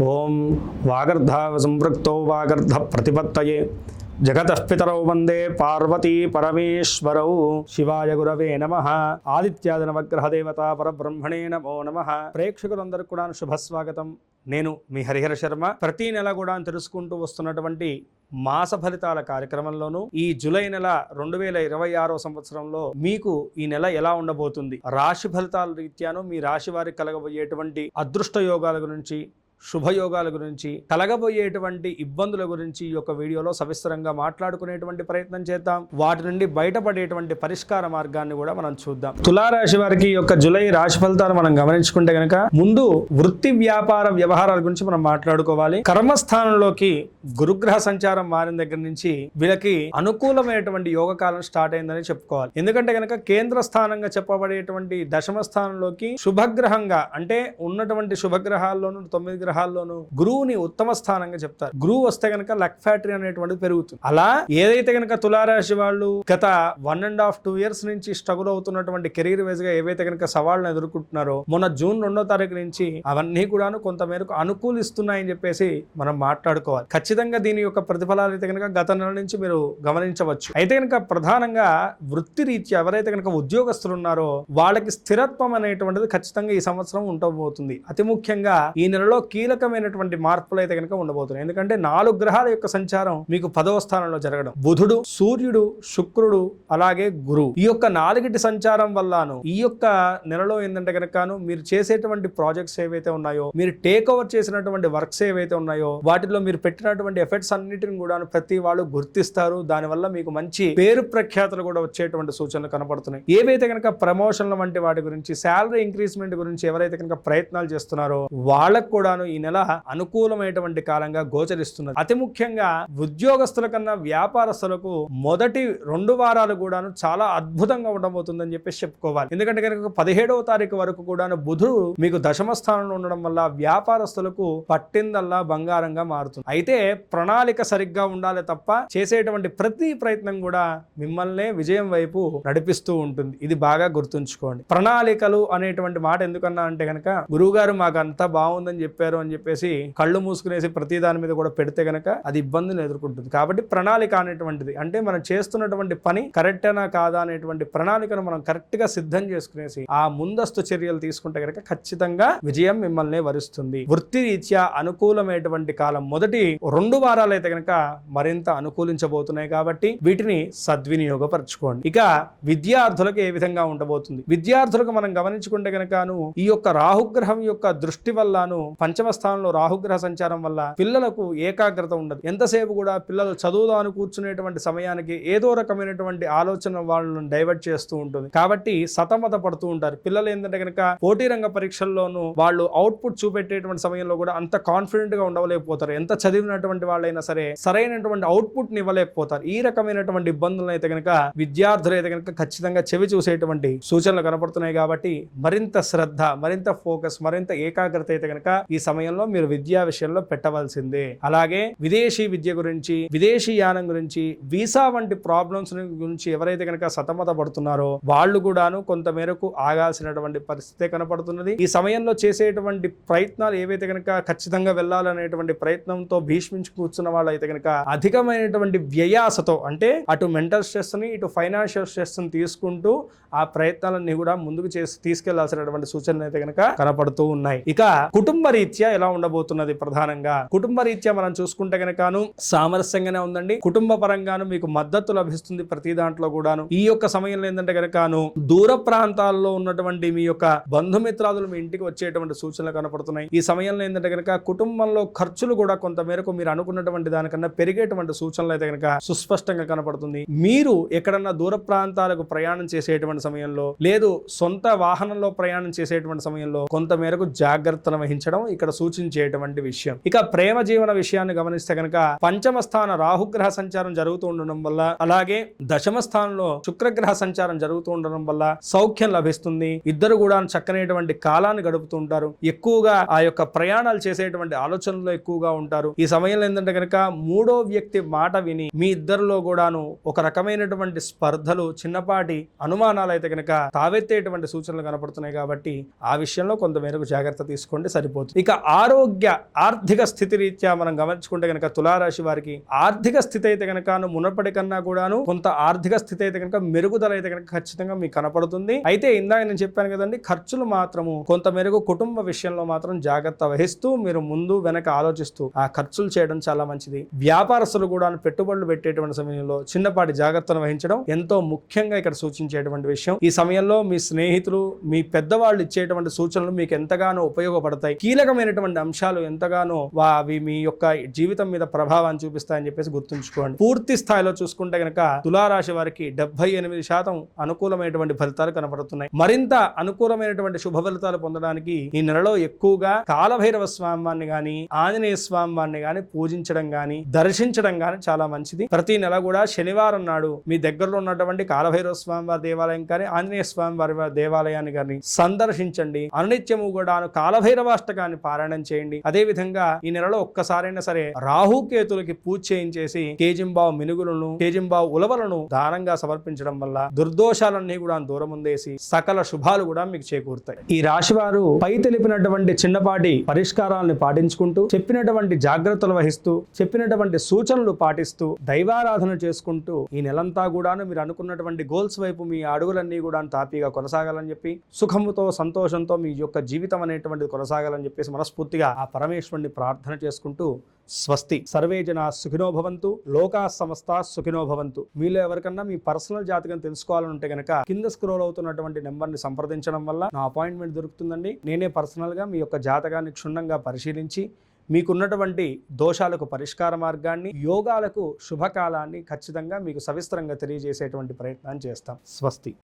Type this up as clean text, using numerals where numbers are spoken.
ఓం వాగర్ధావ సంపృక్తో వాగర్ధ ప్రతిపత్తయే జగతః పితరౌ వందే పార్వతీ పరమేశ్వరౌ. శివాయ గురవే నమః. ఆదిత్యాది నవగ్రహ దేవత పరబ్రహ్మణే నమో నమః. ప్రేక్షకులందరికీ కూడా శుభస్వాగతం. నేను మీ హరిహర శర్మ. ప్రతి నెల కూడా తెలుసుకుంటూ వస్తున్నటువంటి మాస ఫలితాల కార్యక్రమంలోనూ ఈ జూలై నెల 2026 సంవత్సరంలో మీకు ఈ నెల ఎలా ఉండబోతుంది, రాశి ఫలితాల రీత్యాను మీ రాశి వారికి కలగబోయేటువంటి అదృష్ట యోగాల గురించి, శుభయోగాల గురించి, కలగబోయేటువంటి ఇబ్బందుల గురించి ఈ యొక్క వీడియోలో సవిస్తరంగా మాట్లాడుకునేటువంటి ప్రయత్నం చేద్దాం. వాటి నుండి బయటపడేటువంటి పరిష్కార మార్గాన్ని కూడా మనం చూద్దాం. తులారాశి వారికి ఈ యొక్క జూలై రాశి ఫలితాలు మనం గమనించుకుంటే గనక ముందు వృత్తి వ్యాపార వ్యవహారాల గురించి మనం మాట్లాడుకోవాలి. కర్మస్థానంలోకి గురుగ్రహ సంచారం మారిన దగ్గర నుంచి వీళ్ళకి అనుకూలమైనటువంటి యోగ కాలం స్టార్ట్ అయిందని చెప్పుకోవాలి. ఎందుకంటే గనక కేంద్ర స్థానంగా చెప్పబడేటువంటి దశమ స్థానంలోకి శుభగ్రహంగా, అంటే ఉన్నటువంటి శుభగ్రహాల్లోనూ 9 గ్రహాల్లోనూ గురువుని ఉత్తమ స్థానంగా చెప్తారు. గురువు వస్తే గనక లక్ ఫ్యాక్టరీ అనేటువంటిది పెరుగుతుంది. అలా ఏదైతే గనక తులారాశి వాళ్ళు గత 1.5-2 ఇయర్స్ నుంచి స్ట్రగుల్ అవుతున్నటువంటి కెరీర్ వైజ్ గా ఏవైతే గనక సవాళ్ళను ఎదుర్కొంటున్నారో మొన్న జూన్ 2వ తారీఖు నుంచి అవన్నీ కూడాను కొంత మేరకు అనుకూలిస్తున్నాయని చెప్పేసి మనం మాట్లాడుకోవాలి. ఖచ్చితంగా దీని యొక్క ప్రతిఫలాలు అయితే కనుక గత నెల నుంచి మీరు గమనించవచ్చు. అయితే కనుక ప్రధానంగా వృత్తి రీత్యా ఎవరైతే కనుక ఉద్యోగస్తులు ఉన్నారో వాళ్ళకి స్థిరత్వం అనేటువంటిది ఖచ్చితంగా ఈ సంవత్సరం ఉండబోతుంది. అతి ముఖ్యంగా ఈ నెలలో కీలకమైనటువంటి మార్పులు అయితే కనుక ఉండబోతున్నాయి. ఎందుకంటే 4 గ్రహాల యొక్క సంచారం మీకు 10వ స్థానంలో జరగడం, బుధుడు, సూర్యుడు, శుక్రుడు, అలాగే గురువు, ఈ యొక్క 4టి సంచారం వల్లను ఈ యొక్క నెలలో ఏంటంటే కనుకను మీరు చేసేటువంటి ప్రాజెక్ట్స్ ఏవైతే ఉన్నాయో, మీరు టేక్ ఓవర్ చేసినటువంటి వర్క్స్ ఏవైతే ఉన్నాయో వాటిలో మీరు పెట్టినటువంటి ఎఫర్ట్స్ అన్నిటిని కూడా ప్రతి వాళ్ళు గుర్తిస్తారు. దానివల్ల మీకు మంచి పేరు ప్రఖ్యాతులు కూడా వచ్చేటువంటి సూచనలు కనపడుతున్నాయి. ఏవైతే కనుక ప్రమోషన్ల వంటి వాటి గురించి, శాలరీ ఇంక్రీజ్మెంట్ గురించి ఎవరైతే కనుక ప్రయత్నాలు చేస్తున్నారో వాళ్ళకు కూడాను ఈ నెల అనుకూలమైనటువంటి కాలంగా గోచరిస్తున్నది. అతి ముఖ్యంగా ఉద్యోగస్తుల కన్నా వ్యాపారస్తులకు మొదటి 2 వారాలు కూడాను చాలా అద్భుతంగా ఉండబోతుందని చెప్పేసి చెప్పుకోవాలి. ఎందుకంటే కనుక 17వ తారీఖు వరకు కూడాను బుధుడు మీకు దశమ స్థానంలో ఉండడం వల్ల వ్యాపారస్తులకు పట్టిందల్లా బంగారంగా మారుతుంది. అయితే ప్రణాళిక సరిగ్గా ఉండాలి తప్ప చేసేటువంటి ప్రతి ప్రయత్నం కూడా మిమ్మల్ని విజయం వైపు నడిపిస్తూ ఉంటుంది. ఇది బాగా గుర్తుంచుకోండి. ప్రణాళికలు అనేటువంటి మాట ఎందుకన్నా అంటే కనుక గురువుగారు మాకు అంతా బాగుందని చెప్పారు అని చెప్పేసి కళ్ళు మూసుకునేసి ప్రతి దాని మీద కూడా పెడితే గనక అది ఇబ్బందులు ఎదుర్కొంటుంది. కాబట్టి ప్రణాళిక అనేటువంటిది, అంటే మనం చేస్తున్నటువంటి పని కరెక్టేనా కాదా అనేటువంటి ప్రణాళికను మనం కరెక్ట్ గా సిద్ధం చేసుకునేసి ఆ ముందస్తు చర్యలు తీసుకుంటే గనక ఖచ్చితంగా విజయం మిమ్మల్ని వరిస్తుంది. వృత్తి రీత్యా అనుకూలమైనటువంటి కాలం మొదటి 2 వారాలు అయితే గనక మరింత అనుకూలించబోతున్నాయి. కాబట్టి వీటిని సద్వినియోగపరచుకోండి. ఇక విద్యార్థులకు ఏ విధంగా ఉండబోతుంది? విద్యార్థులకు మనం గమనించుకుంటే గనకను ఈ యొక్క రాహుగ్రహం యొక్క దృష్టి వల్లను పంచమ స్థానంలో రాహుగ్రహ సంచారం వల్ల పిల్లలకు ఏకాగ్రత ఉండదు. ఎంతసేపు కూడా పిల్లలు చదువుదాను కూర్చునేటువంటి సమయానికి ఏదో రకమైనటువంటి ఆలోచన వాళ్ళను డైవర్ట్ చేస్తూ ఉంటుంది. కాబట్టి సతమత పడుతూ ఉంటారు. పిల్లలు ఏంటంటే కనుక పోటీ రంగ పరీక్షల్లోనూ వాళ్ళు అవుట్పుట్ చూపెట్టేటువంటి సమయంలో కూడా అంత కాన్ఫిడెంట్ గా ఉండలేకపోతారు. ఎంత చదివినటువంటి వాళ్ళైనా సరే సరైనటువంటి అవుట్పుట్ ని ఇవ్వలేకపోతారు. ఈ రకమైనటువంటి ఇబ్బందులను అయితే కనుక విద్యార్థులు అయితే కనుక ఖచ్చితంగా చెవి చూసేటువంటి సూచనలు కనపడుతున్నాయి. కాబట్టి మరింత శ్రద్ధ, మరింత ఫోకస్, మరింత ఏకాగ్రత అయితే కనుక ఈ సమయంలో మీరు విద్యా విషయంలో పెట్టవలసిందే. అలాగే విదేశీ విద్య గురించి, విదేశీ యానం గురించి, వీసా వంటి ప్రాబ్లమ్స్ గురించి ఎవరైతే కనుక సతమత పడుతున్నారో వాళ్ళు కూడాను కొంత మేరకు ఆగాల్సినటువంటి పరిస్థితి కనపడుతున్నది. ఈ సమయంలో చేసేటువంటి ప్రయత్నాలు ఏవైతే కనుక ఖచ్చితంగా వెళ్ళాలనేటువంటి ప్రయత్నంతో భీష్మించి కూర్చున్న వాళ్ళు అయితే కనుక అధికమైనటువంటి వ్యయాసతో, అంటే అటు మెంటల్ స్ట్రెస్ ని ఇటు ఫైనాన్షియల్ స్ట్రెస్ ని తీసుకుంటూ ఆ ప్రయత్నాలన్నీ కూడా ముందుకు చేసి తీసుకెళ్లాల్సినటువంటి సూచనలు అయితే కనుక కనపడుతూ ఉన్నాయి. ఇక కుటుంబ రీత్యా ఎలా ఉండబోతున్నది? ప్రధానంగా కుటుంబ రీత్యా మనం చూసుకుంటే గనకను సామరస్యంగానే ఉందండి. కుటుంబ పరంగాను మీకు మద్దతు లభిస్తుంది ప్రతి దాంట్లో కూడాను. ఈ యొక్క సమయంలో ఏంటంటే గనకను దూర ప్రాంతాల్లో ఉన్నటువంటి మీ యొక్క బంధుమిత్రాదులు మీ ఇంటికి వచ్చేటువంటి సూచనలు కనపడుతున్నాయి. ఈ సమయంలో ఏంటంటే గనక కుటుంబంలో ఖర్చులు కూడా కొంత మేరకు మీరు అనుకున్నటువంటి దానికన్నా పెరిగేటువంటి సూచనలు అయితే గనక సుస్పష్టంగా కనపడుతుంది. మీరు ఎక్కడన్నా దూర ప్రాంతాలకు ప్రయాణం చేసేటువంటి సమయంలో, లేదు సొంత వాహనంలో ప్రయాణం చేసేటువంటి సమయంలో కొంత మేరకు జాగ్రత్తలు వహించడం ఇక్కడ సూచించేటువంటి విషయం. ఇక ప్రేమ జీవన విషయాన్ని గమనిస్తే కనుక పంచమ స్థాన రాహుగ్రహ సంచారం జరుగుతూ ఉండడం వల్ల, అలాగే దశమ స్థానంలో శుక్రగ్రహ సంచారం జరుగుతూ ఉండడం వల్ల సౌఖ్యం లభిస్తుంది. ఇద్దరు కూడా చక్కనేటువంటి కాలాన్ని గడుపుతూ ఉంటారు. ఎక్కువగా ఆ యొక్క ప్రయాణాలు చేసేటువంటి ఆలోచనలో ఎక్కువగా ఉంటారు. ఈ సమయంలో ఏంటంటే కనుక 3వ వ్యక్తి మాట విని మీ ఇద్దరిలో కూడాను ఒక రకమైనటువంటి స్పర్ధలు, చిన్నపాటి అనుమానాలు అయితే కనుక తావెత్తేటువంటి సూచనలు కనపడుతున్నాయి. కాబట్టి ఆ విషయంలో కొంత మేరకు జాగ్రత్త తీసుకోండి, సరిపోతుంది. ఇక ఆరోగ్య ఆర్థిక స్థితి రీత్యా మనం గమనించుకుంటే కనుక తులారాశి వారికి ఆర్థిక స్థితి అయితే కనుక మునపటి కన్నా కూడాను కొంత ఆర్థిక స్థితి అయితే కనుక మెరుగుదల అయితే కనుక ఖచ్చితంగా మీకు కనపడుతుంది. అయితే ఇందాక నేను చెప్పాను కదండి, ఖర్చులు మాత్రము కొంత మెరుగు కుటుంబ విషయంలో మాత్రం జాగ్రత్త వహిస్తూ మీరు ముందు వెనక ఆలోచిస్తూ ఆ ఖర్చులు చేయడం చాలా మంచిది. వ్యాపారస్తులు కూడా పెట్టుబడులు పెట్టేటువంటి సమయంలో చిన్నపాటి జాగ్రత్తలు వహించడం ఎంతో ముఖ్యంగా ఇక్కడ సూచించేటువంటి విషయం. ఈ సమయంలో మీ స్నేహితులు మీ పెద్దవాళ్ళు ఇచ్చేటువంటి సూచనలు మీకు ఎంతగానో ఉపయోగపడతాయి. కీలకమైనటువంటి అంశాలు ఎంతగానో అవి మీ యొక్క జీవితం మీద ప్రభావాన్ని చూపిస్తాయని చెప్పేసి గుర్తుంచుకోండి. పూర్తి స్థాయిలో చూసుకుంటే కనుక తులారాశి వారికి 78% అనుకూలమైనటువంటి ఫలితాలు కనబడుతున్నాయి. మరింత అనుకూలమైనటువంటి శుభ ఫలితాలు పొందడానికి ఈ నెలలో ఎక్కువగా కాలభైరవ స్వామి వారిని గాని ఆంజనేయ స్వామి వారిని గాని పూజించడం గాని దర్శించడం గాని చాలా మంచిది. ప్రతి నెల కూడా శనివారం నాడు మీ దగ్గరలో ఉన్నటువంటి కాలభైరవ స్వామి వారి దేవాలయం కానీ ఆంజనేయ స్వామి వారి దేవాలయాన్ని కానీ సందర్శించండి. అనునిత్యము కూడా కాలభైరవాష్టకాన్ని పారాయణం చేయండి. అదే విధంగా ఈ నెలలో ఒక్కసారైనా సరే రాహుకేతులకి పూజ చేయించేసి కేజింబావు మినుగులను కేజింబావు ఉలవలను దానంగా సమర్పించడం వల్ల దుర్దోషాలన్నీ కూడా దూరం ఉందేసి సకల శుభాలు కూడా మీకు చేకూరుతాయి. ఈ రాశి వారు పై తెలిపినటువంటి చిన్నపాటి పరిష్కారాలను పాటించుకుంటూ చెప్పినటువంటి జాగ్రత్తలు వహిస్తూ చెప్పినటువంటి సూచనలు పాటిస్తూ దైవారాధన చేసుకుంటూ ఈ నెలంతా కూడాను మీరు అనుకున్నటువంటి గోల్స్ వైపు మీ అడుగులన్నీ కూడా తాపీగా కొనసాగాలని చెప్పి సుఖముతో సంతోషంతో మీ యొక్క జీవితం అనేటువంటిది కొనసాగాలని చెప్పేసి మనస్ఫూర్తిగా ఆ పరమేశ్వరుని ప్రార్థన చేసుకుంటూ స్వస్తి. సర్వే జనా సుఖినో భవంతు, లోకా సమస్తా సుఖినో భవంతు. మీలో ఎవరికన్నా మీ పర్సనల్ జాతకం తెలుసుకోవాలని ఉంటే కనుక కింద స్క్రోల్ అవుతున్నటువంటి నెంబర్ని సంప్రదించడం వల్ల నా అపాయింట్మెంట్ దొరుకుతుందండి. నేనే పర్సనల్గా మీ యొక్క జాతకాన్ని క్షుణ్ణంగా పరిశీలించి మీకున్నటువంటి దోషాలకు పరిష్కార మార్గాన్ని, యోగాలకు శుభకాలాన్ని ఖచ్చితంగా మీకు సవిస్తరంగా తెలియజేసేటువంటి ప్రయత్నాన్ని చేస్తాం. స్వస్తి.